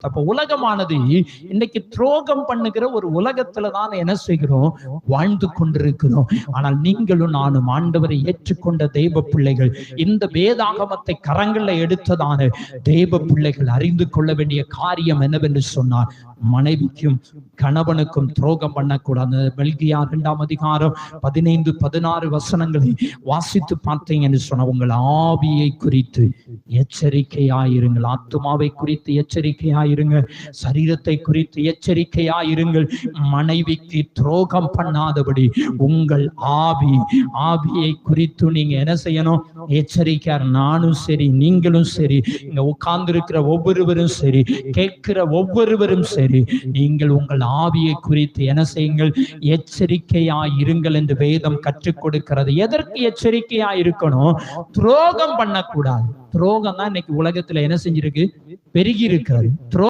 அப்ப உலகமானது இன்னைக்கு துரோகம் பண்ணுகிற ஒரு உலகத்துலதான் என்ன செய்கிறோம், வாழ்ந்து கொண்டிருக்கிறோம். ஆனால் நீங்களும் நானும் ஆண்டவரை ஏற்றுக்கொண்ட தெய்வ பிள்ளைகள், இந்த வேதாகமத்தை கரங்கள்ல எடுத்ததான தெய்வ பிள்ளைகள் அறிந்து கொள்ள வேண்டிய காரியம் என்னவென்று சொன்னார், மனைவிக்கும் கணவனுக்கும் துரோகம் பண்ணக்கூடாது. மல்கியா 2ஆம் அதிகாரம் 15-16 வசனங்களை வாசித்து பார்த்தீங்கன்னு சொன்ன, உங்கள் ஆவியை குறித்து எச்சரிக்கையாயிருங்கள், ஆத்துமாவை குறித்து எச்சரிக்கையாயிருங்கள், சரீரத்தை குறித்து எச்சரிக்கையாயிருங்கள். மனைவிக்கு துரோகம் பண்ணாதபடி உங்கள் ஆவியை குறித்து நீங்க என்ன செய்யணும், எச்சரிக்கையார். நானும் சரி, நீங்களும் சரி, இங்க உட்கார்ந்து இருக்கிற ஒவ்வொருவரும் சரி, கேட்கிற ஒவ்வொருவரும் சரி, நீங்கள் உங்கள் ஆவியை குறித்து என்ன செய்யுங்கள், எச்சரிக்கையாயிருங்கள் என்று வேதம் கற்றுக் கொடுக்கிறது. எதற்கு எச்சரிக்கையா இருக்கணும், துரோகம் பண்ணக்கூடாது. துரோகம் தான் இன்னைக்கு உலகத்துல என்ன செஞ்சிருக்கு, பெருகி இருக்கிறது.